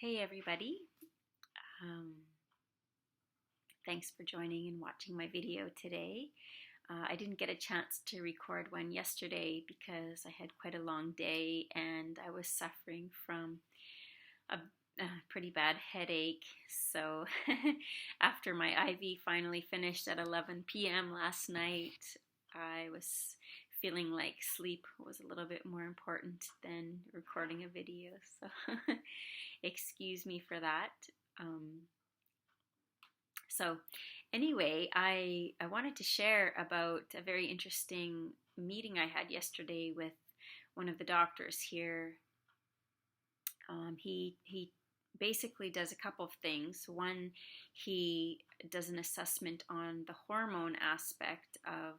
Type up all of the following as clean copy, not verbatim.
Hey everybody, um, thanks for joining and watching my video today. I didn't get a chance to record one yesterday because I had quite a long day and I was suffering from a pretty bad headache. So after my IV finally finished at 11 p.m. last night, I was feeling like sleep was a little bit more important than recording a video. So excuse me for that. Um, so anyway, I wanted to share about a very interesting meeting I had yesterday with one of the doctors here. He basically does a couple of things. One, he does an assessment on the hormone aspect of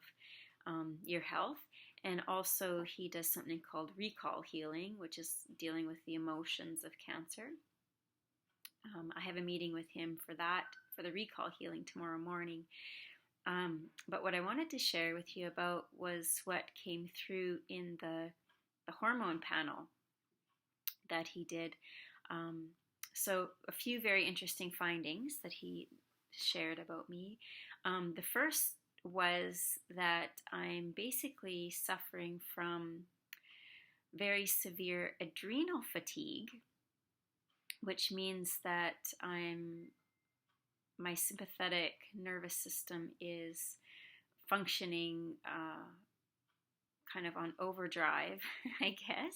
your health, and also he does something called recall healing, which is dealing with the emotions of cancer. I have a meeting with him for that, for the recall healing tomorrow morning. But what I wanted to share with you about was what came through in the hormone panel that he did. So a few very interesting findings that he shared about me. The first was that I'm basically suffering from very severe adrenal fatigue, which means that my sympathetic nervous system is functioning kind of on overdrive, I guess.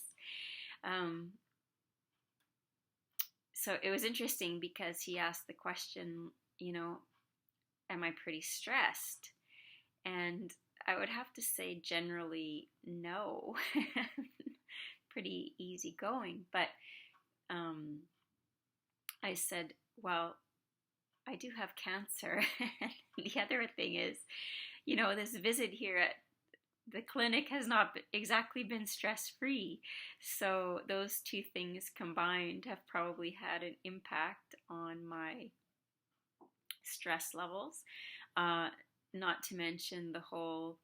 So it was interesting because he asked the question, am I pretty stressed? And I would have to say generally no. Pretty easygoing. But I said, well, I do have cancer. The other thing is, this visit here at the clinic has not exactly been stress-free. So those two things combined have probably had an impact on my stress levels. Not to mention the whole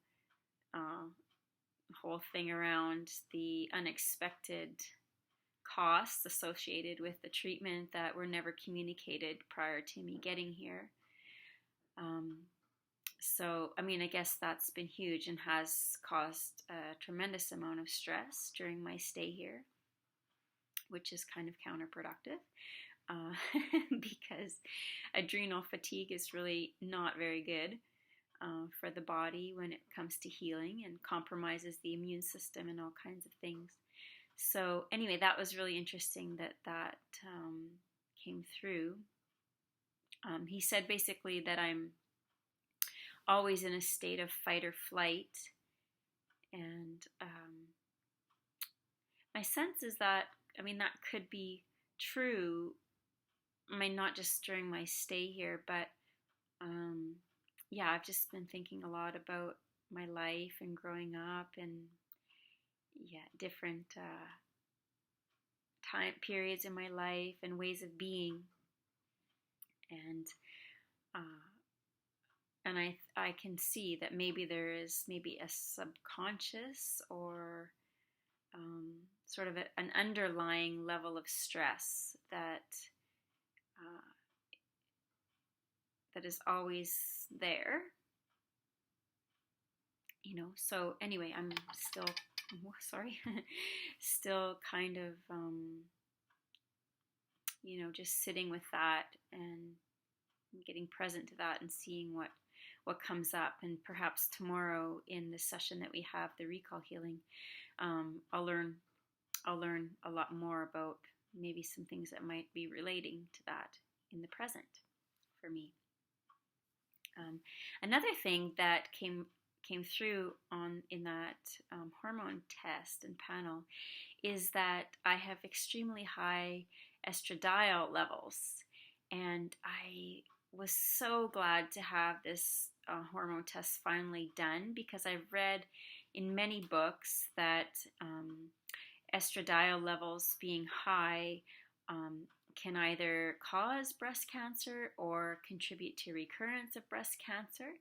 thing around the unexpected costs associated with the treatment that were never communicated prior to me getting here. So, I guess that's been huge and has caused a tremendous amount of stress during my stay here, which is kind of counterproductive because adrenal fatigue is really not very good for the body when it comes to healing, and compromises the immune system and all kinds of things. So anyway, that was really interesting that came through. He said basically that I'm always in a state of fight or flight, and my sense is that, that could be true. Not just during my stay here, but yeah, I've just been thinking a lot about my life and growing up, and different time periods in my life and ways of being, and I can see that maybe there is maybe a subconscious or sort of an underlying level of stress that is always there, So anyway, I'm still still kind of just sitting with that and getting present to that and seeing what comes up. And perhaps tomorrow in the session that we have, the recall healing, I'll learn a lot more about maybe some things that might be relating to that in the present for me. Another thing that came through in that hormone test and panel is that I have extremely high estradiol levels, and I was so glad to have this hormone test finally done, because I've read in many books that estradiol levels being high can either cause breast cancer or contribute to recurrence of breast cancer.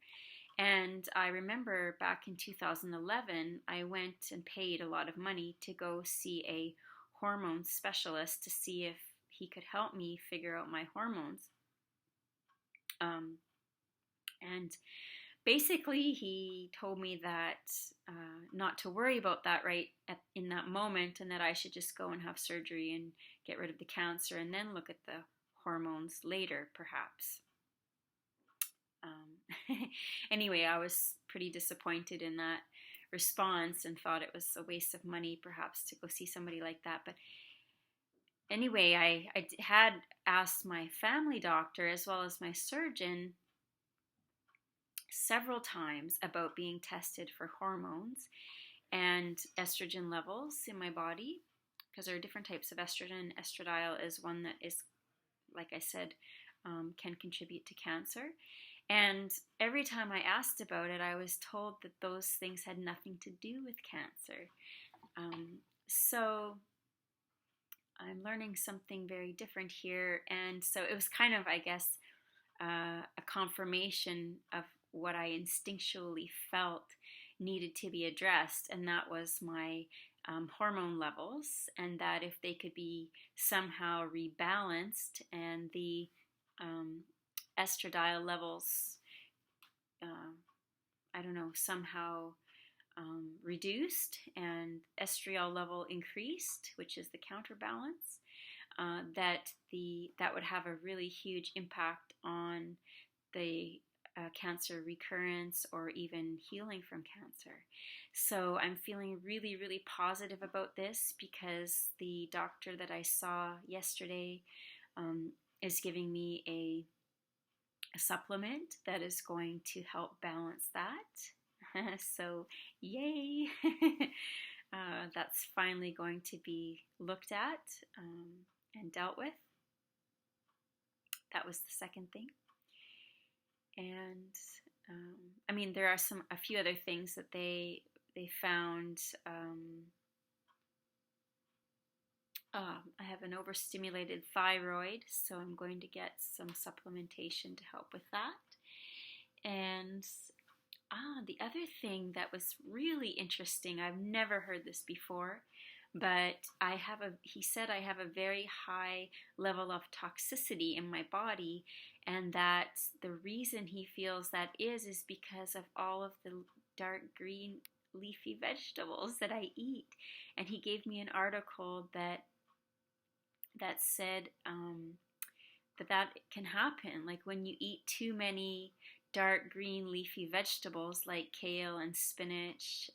And I remember back in 2011, I went and paid a lot of money to go see a hormone specialist to see if he could help me figure out my hormones. And basically, he told me that not to worry about that in that moment, and that I should just go and have surgery and get rid of the cancer, and then look at the hormones later, perhaps. Anyway, I was pretty disappointed in that response and thought it was a waste of money, perhaps, to go see somebody like that. But anyway, I had asked my family doctor as well as my surgeon several times about being tested for hormones and estrogen levels in my body, because there are different types of estrogen. Estradiol is one that is, like I said, can contribute to cancer. And every time I asked about it, I was told that those things had nothing to do with cancer. So I'm learning something very different here. And so it was kind of, I guess, a confirmation of what I instinctually felt needed to be addressed, and that was my hormone levels, and that if they could be somehow rebalanced and the estradiol levels, somehow reduced and estriol level increased, which is the counterbalance, that would have a really huge impact on the cancer recurrence or even healing from cancer. So I'm feeling really, really positive about this, because the doctor that I saw yesterday is giving me a supplement that is going to help balance that. So yay! That's finally going to be looked at and dealt with. That was the second thing. And there are a few other things that they found. I have an overstimulated thyroid, so I'm going to get some supplementation to help with that. And the other thing that was really interesting, I've never heard this before, but he said I have a very high level of toxicity in my body, and that the reason he feels that is because of all of the dark green leafy vegetables that I eat. And he gave me an article that said that can happen, like when you eat too many dark green leafy vegetables like kale and spinach,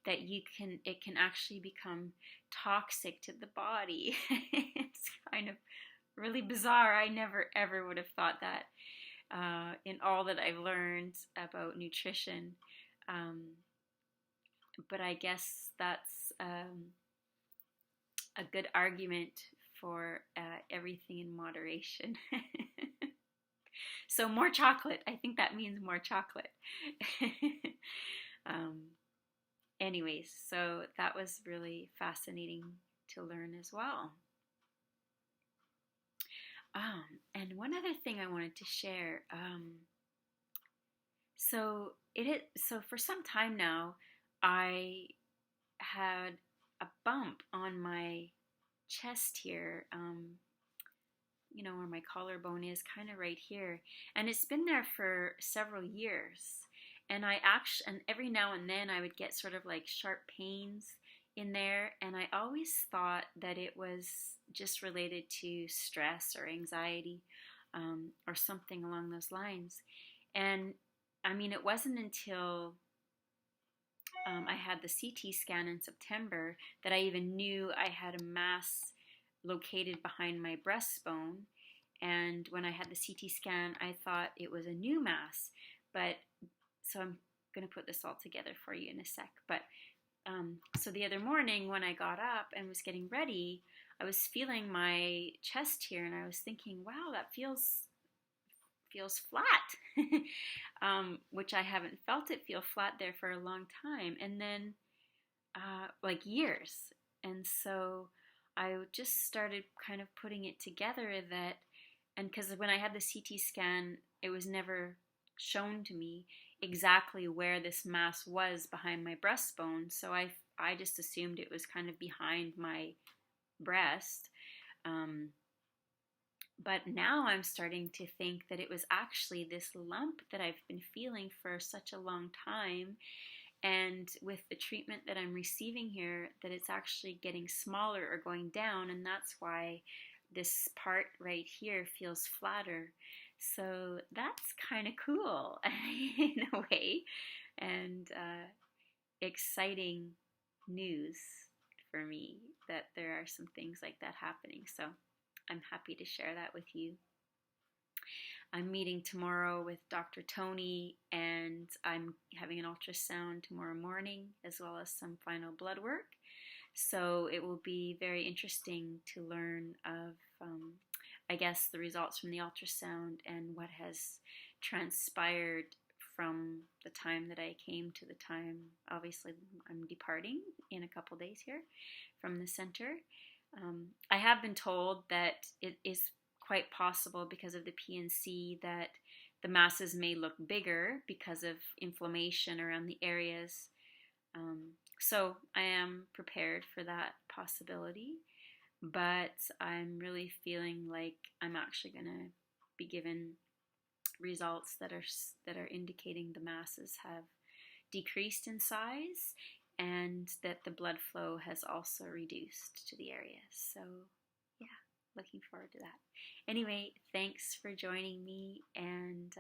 that it can actually become toxic to the body. It's kind of really bizarre. I never ever would have thought that in all that I've learned about nutrition. But I guess that's a good argument for everything in moderation. So more chocolate. I think that means more chocolate. Anyways, so that was really fascinating to learn as well. And one other thing I wanted to share. So for some time now, I had a bump on my chest here, where my collarbone is, kind of right here, and it's been there for several years. And and every now and then I would get sort of like sharp pains in there, and I always thought that it was just related to stress or anxiety, or something along those lines. And it wasn't until I had the CT scan in September that I even knew I had a mass located behind my breastbone. And when I had the CT scan, I thought it was a new mass. So I'm going to put this all together for you in a sec. But so the other morning when I got up and was getting ready, I was feeling my chest here, and I was thinking, wow, that feels flat, which I haven't felt it feel flat there for a long time, and then like years. And so I just started kind of putting it together and because when I had the CT scan, it was never shown to me exactly where this mass was behind my breastbone, so I just assumed it was kind of behind my breast. But now I'm starting to think that it was actually this lump that I've been feeling for such a long time. And with the treatment that I'm receiving here, that it's actually getting smaller or going down. And that's why this part right here feels flatter. So that's kind of cool in a way. And exciting news for me that there are some things like that happening. So I'm happy to share that with you. I'm meeting tomorrow with Dr. Tony, and I'm having an ultrasound tomorrow morning, as well as some final blood work. So it will be very interesting to learn of, I guess, the results from the ultrasound and what has transpired from the time that I came to the time. Obviously, I'm departing in a couple days here from the center. I have been told that it is quite possible, because of the PNC, that the masses may look bigger because of inflammation around the areas. So I am prepared for that possibility, but I'm really feeling like I'm actually going to be given results that are indicating the masses have decreased in size, and that the blood flow has also reduced to the area. So yeah, looking forward to that. Anyway, thanks for joining me, and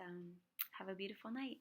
have a beautiful night.